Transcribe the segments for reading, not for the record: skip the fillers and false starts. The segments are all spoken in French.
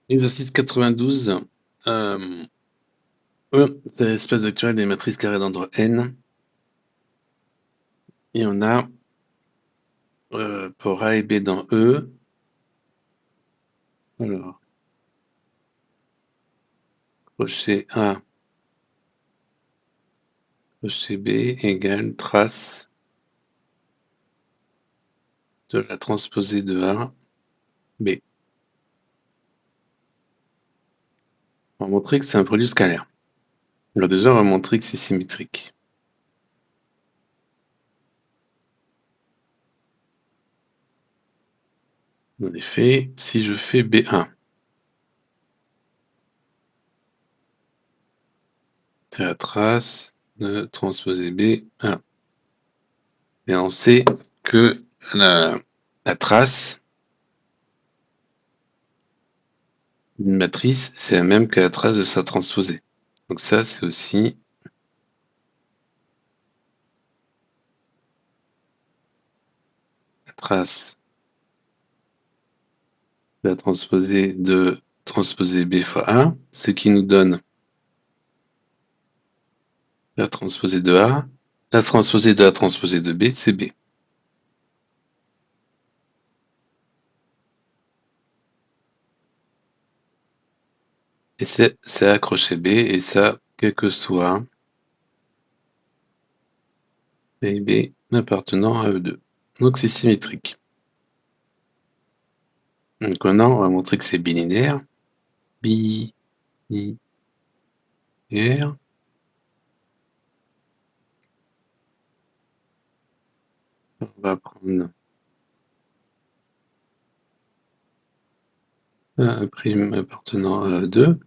Exercice 92. E, c'est l'espace vectoriel des matrices carrées d'ordre n. Et on a pour A et B dans E. Alors, crochet A, crochet B égale trace de la transposée de A, B. On va montrer que c'est un produit scalaire. Alors déjà, on va montrer que c'est symétrique. En effet, si je fais B1, c'est la trace de transposée B1. Et on sait que la trace d'une matrice, c'est la même que la trace de sa transposée. Donc ça, c'est aussi la trace de la transposée de transposée B fois 1, ce qui nous donne la transposée de A. La transposée de la transposée de B, c'est B. Et c'est accroché B, et ça, quel que soit A et B appartenant à E2. Donc c'est symétrique. Donc maintenant, on va montrer que c'est bilinéaire. Bilinéaire. On va prendre A' appartenant à E2.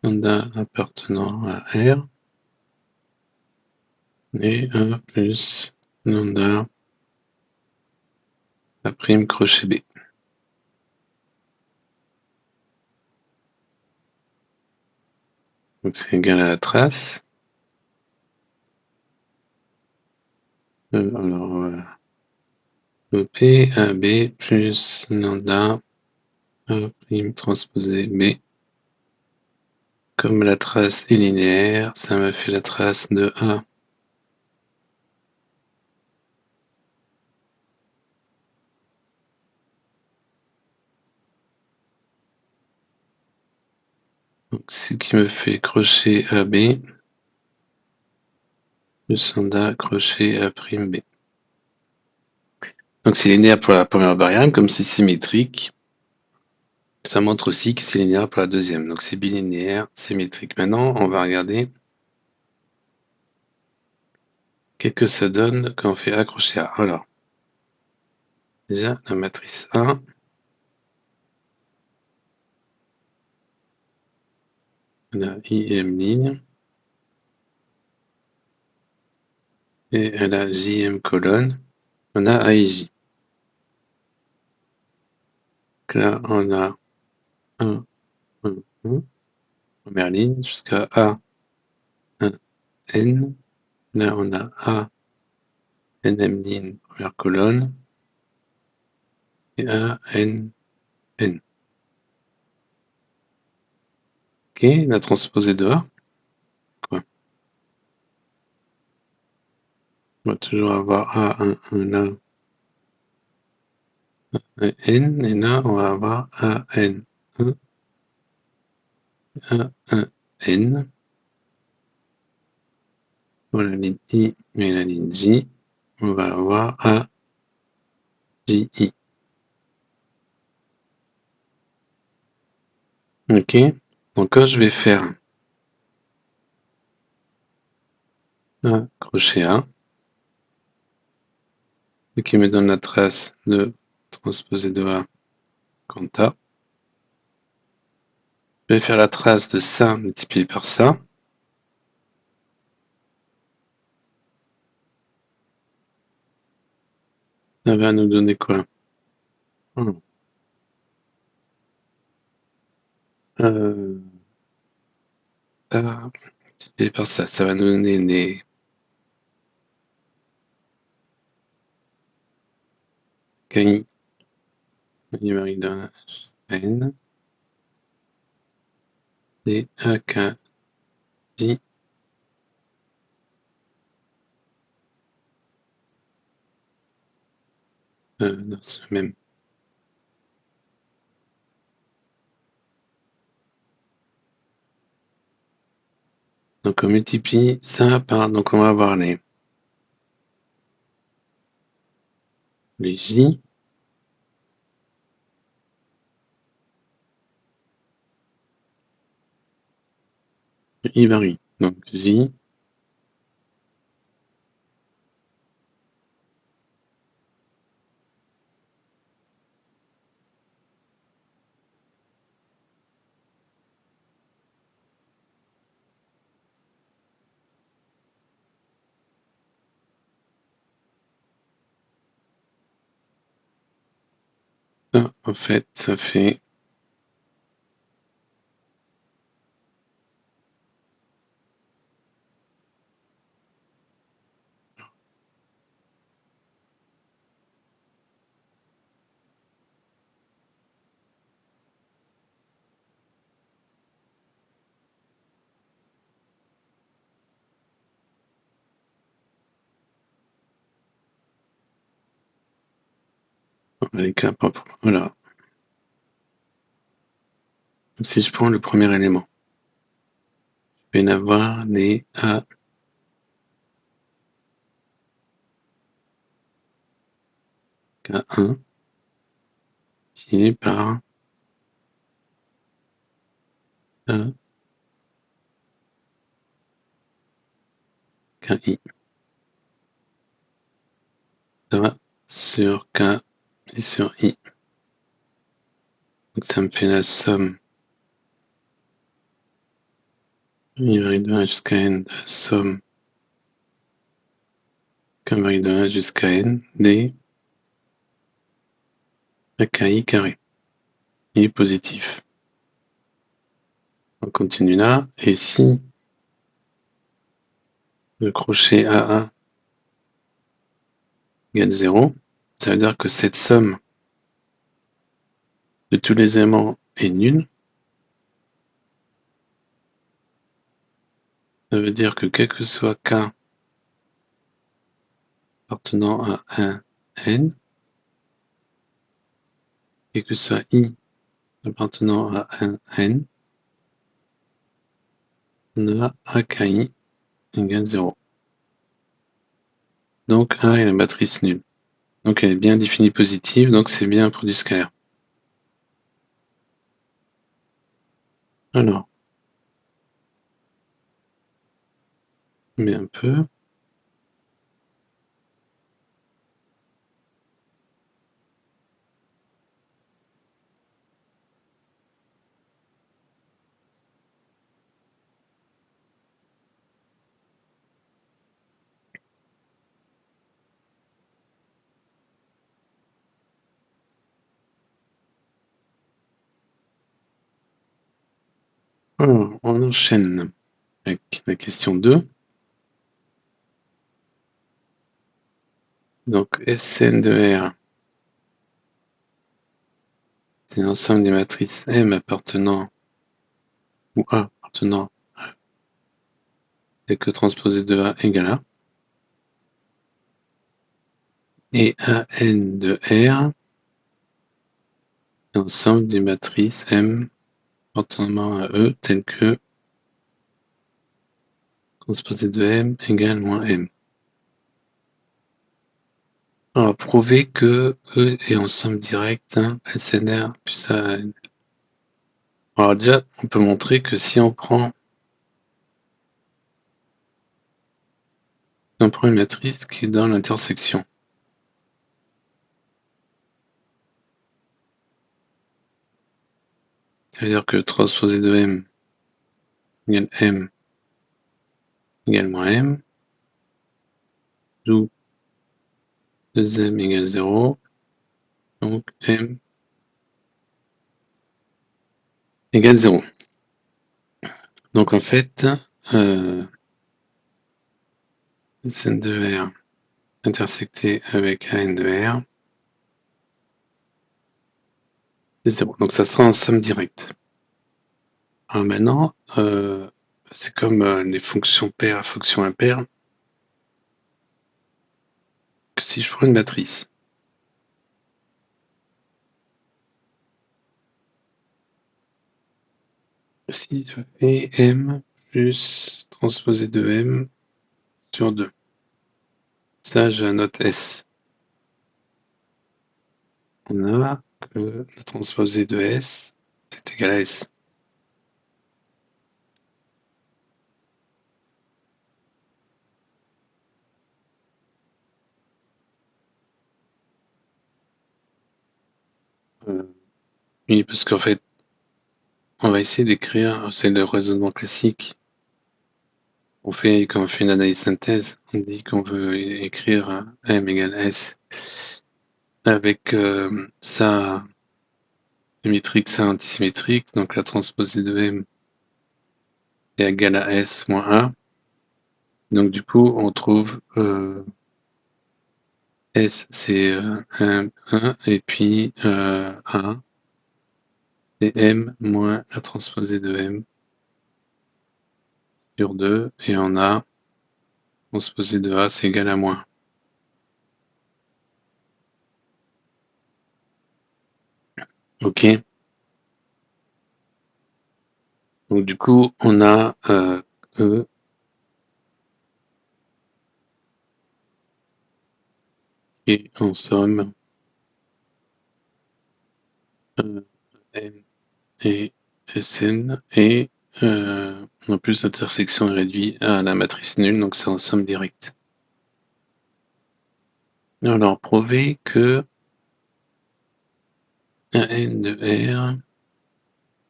Lambda appartenant à R. Et 1 plus lambda A' crochet B. Donc c'est égal à la trace. Alors voilà. P AB plus lambda A' transposé B. Comme la trace est linéaire, ça me fait la trace de A. Donc ce qui me fait crochet AB plus lambda crochet A'B. Donc c'est linéaire pour la première variable, comme c'est symétrique. Ça montre aussi que c'est linéaire pour la deuxième. Donc c'est bilinéaire, symétrique. Maintenant, on va regarder qu'est-ce que ça donne quand on fait accrocher A. Alors, déjà, la matrice A, on a IM ligne, et elle a JM colonne, on a AIJ. Donc là, on a 1, 1, 1, première ligne, jusqu'à A, 1, N. Là, on a A, NM ligne, première colonne, et A, N, N. Ok, la transposée de A, quoi? On va toujours avoir A, 1, 1 là, N, et là, on va avoir A, N, 1, A, 1, N. Pour la ligne I et la ligne J, on va avoir A, J, I. Ok, donc quand je vais faire un crochet A, ce qui me donne la trace de transposée de A quant A, je vais faire la trace de ça multiplié par ça. Ça va nous donner quoi? Ça multiplié par ça, ça va nous donner les KI I varie de 1 jusqu'à n, et AK J, non, c'est le même. Donc on multiplie ça par, donc on va avoir les J, I varie. Donc J, ça, en fait, ça fait les cas propres. Voilà. Si je prends le premier élément, je vais avoir les A, K1, divisé par A, KI. Ça va sur K et sur I. Donc ça me fait la somme I varie de 1 jusqu'à n, la somme K varie de 1 jusqu'à n des AKI carré. Il est positif. On continue là, et si le crochet AA égale 0, ça veut dire que cette somme de tous les éléments est nulle. Ça veut dire que quel que soit K appartenant à un N, quel que soit I appartenant à un N, on a AKI égale 0. Donc A est la matrice nulle. Donc elle est bien définie positive, donc c'est bien pour du scalaire. Alors, on met un peu. Alors, on enchaîne avec la question 2. Donc Sn de R, c'est l'ensemble des matrices M appartenant ou A appartenant à quelque transposé de A égale A. Et AN de R, c'est l'ensemble des matrices M appartenant à E telles que transposé de M égale moins M. On va prouver que E est ensemble direct, SNR plus AN. Alors déjà, on peut montrer que si on prend une matrice qui est dans l'intersection, ça veut dire que transposé de M égale M égale moins M, d'où 2M égale 0, donc M égale 0. Donc en fait, Sn de R intersecté avec AN de R, c'est 0. Donc ça sera en somme directe. Alors maintenant, c'est comme les fonctions paires, fonctions impaires, que si je prends une matrice, si je fais M plus transposé de M sur 2, ça je note S. On a que le transposé de S, c'est égal à S. Oui, parce qu'en fait, on va essayer d'écrire, c'est le raisonnement classique. Quand on fait une analyse synthèse, on dit qu'on veut écrire M égale S avec ça symétrique, ça antisymétrique, donc la transposée de M est égale à S moins 1. Donc du coup, on trouve S c'est 1 et puis 1 c'est M moins la transposée de M sur 2 et on a transposée de A c'est égal à moins. Ok. Donc du coup, on a E et en somme N et Sn et en plus l'intersection est réduite à la matrice nulle, donc c'est en somme directe. Alors prouver que un N de R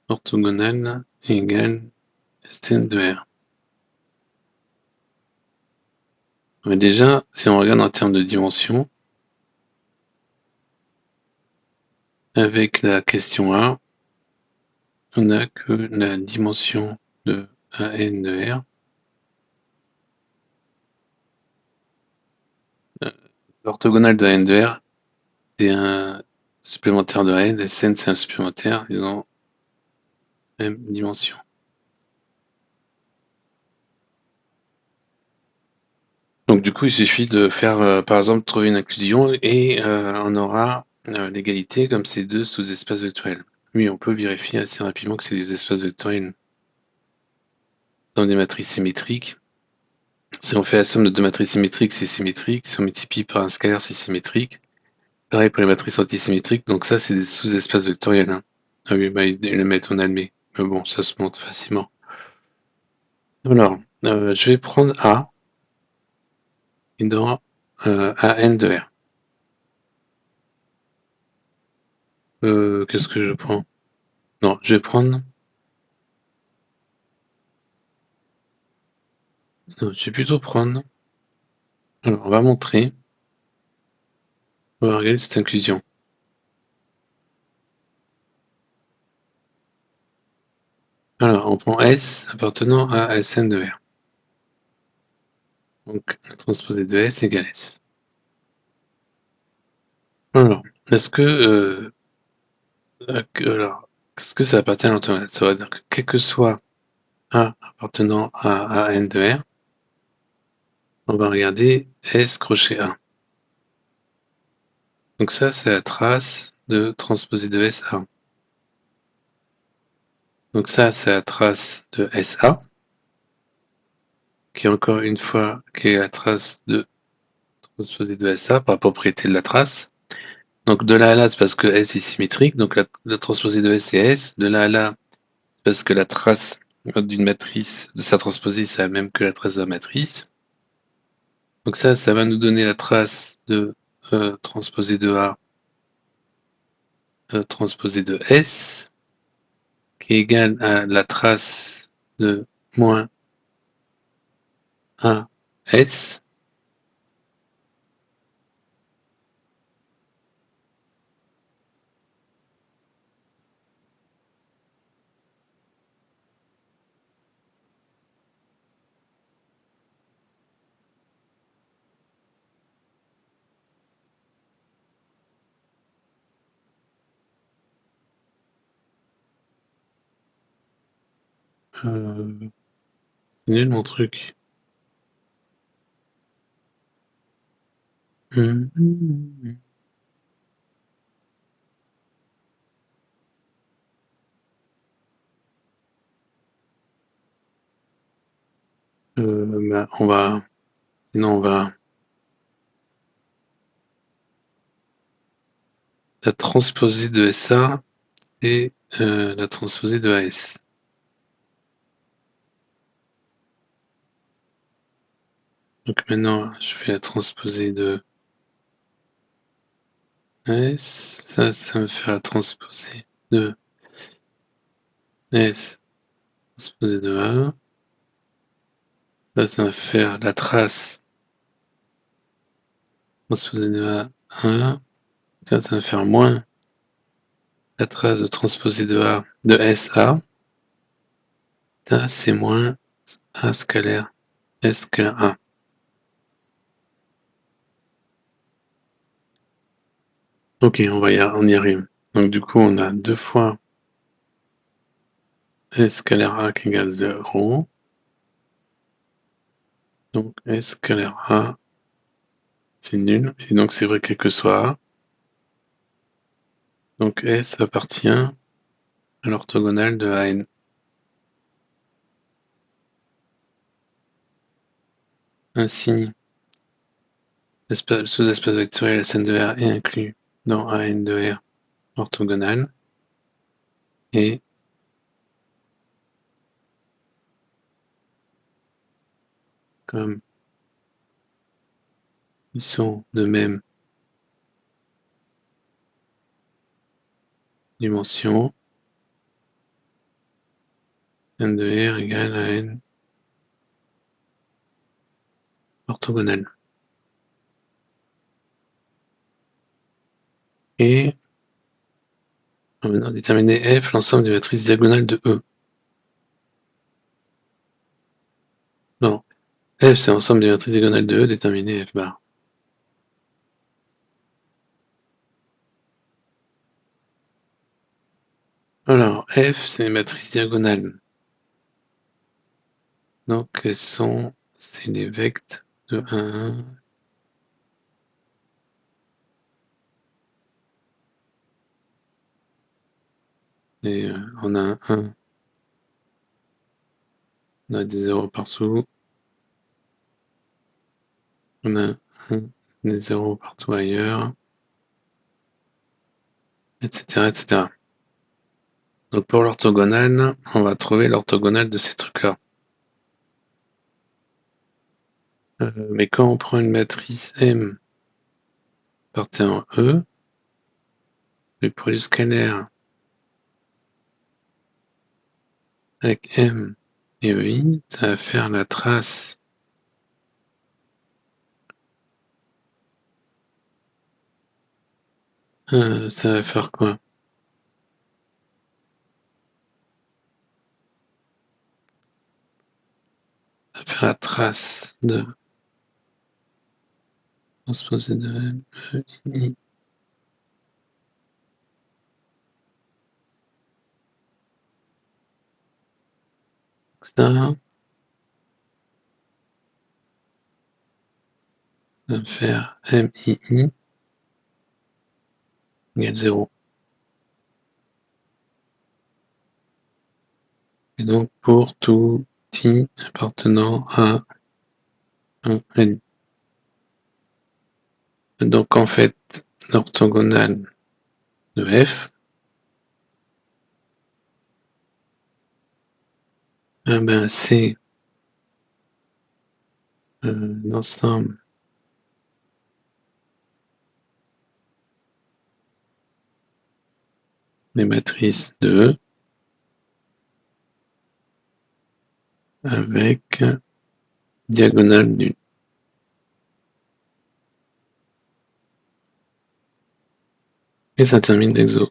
orthogonal égale Sn de R. Mais déjà, si on regarde en termes de dimension, avec la question A, on n'a que la dimension de AN de R. L'orthogonale de AN de R, c'est un supplémentaire de AN, Sn c'est un supplémentaire, ils ont la même dimension. Donc du coup, il suffit de faire, par exemple, trouver une inclusion et on aura l'égalité comme ces deux sous-espaces vectoriels. Oui, on peut vérifier assez rapidement que c'est des espaces vectoriels dans des matrices symétriques. Si on fait la somme de deux matrices symétriques, c'est symétrique. Si on multiplie par un scalaire, c'est symétrique. Pareil pour les matrices antisymétriques. Donc ça, c'est des sous-espaces vectoriels. Hein. Ah oui, bah, ils le mettent, on admet. Mais bon, ça se montre facilement. Alors, je vais prendre A dans AN de R. Qu'est-ce que je prends? Non, je vais prendre... Non, je vais plutôt prendre... Alors, on va montrer. On va regarder cette inclusion. Alors, on prend S appartenant à Sn de R. Donc, la transposée de S égale S. Alors, alors, est-ce que ça appartient à l'orthogonale? Ça veut dire que quel que soit A appartenant à N de R, on va regarder S crochet A. Donc ça, c'est la trace de transposée de SA. Donc ça, c'est la trace de SA, qui est encore une fois qui est la trace de transposée de SA par propriété de la trace. Donc de là à là, c'est parce que S est symétrique, donc la transposée de S c'est S. De là à là, c'est parce que la trace d'une matrice de sa transposée, c'est la même que la trace de la matrice. Donc ça va nous donner la trace de transposée de A transposée de S, qui est égale à la trace de moins A S. C'est nul mon truc. Bah, sinon on va la transposée de SA et la transposée de AS. Donc maintenant, je fais la transposée de AS. Ça me fait la transposée de AS transposée de A. Ça va faire la trace transposée de A 1. Ça va faire moins la trace de transposée de A de SA. Ça, c'est moins A scalaire S scalaire 1. Ok, on y arrive. Donc du coup, on a 2 fois S scalaire A qui égale 0. Donc S scalaire A, c'est nul. Et donc c'est vrai quel que soit A. Donc S appartient à l'orthogonale de AN. Ainsi, le sous-espace vectoriel Sn de R est inclus dans AN de R orthogonal. Et comme ils sont de même dimension, N de R égale à N orthogonal. Et on va maintenant déterminer F, l'ensemble des matrices diagonales de E. Non, F c'est l'ensemble des matrices diagonales de E, déterminer F bar. Alors, F c'est les matrices diagonales. Donc c'est les vectes de 1, 1. Et on a un 1. On a des zéros partout. On a des zéros partout ailleurs. Etc. etc. Donc pour l'orthogonale, on va trouver l'orthogonale de ces trucs-là. Mais quand on prend une matrice M partée en E, le produit scalaire avec M et EI, ça va faire la trace ça va faire quoi? Ça va faire la trace de transposée de M, E, I. Ça va faire MII égale 0. Et donc pour tout I appartenant à un N. Donc en fait, l'orthogonale de F, c'est l'ensemble des matrices de E avec diagonale d'une. Et ça termine d'exo.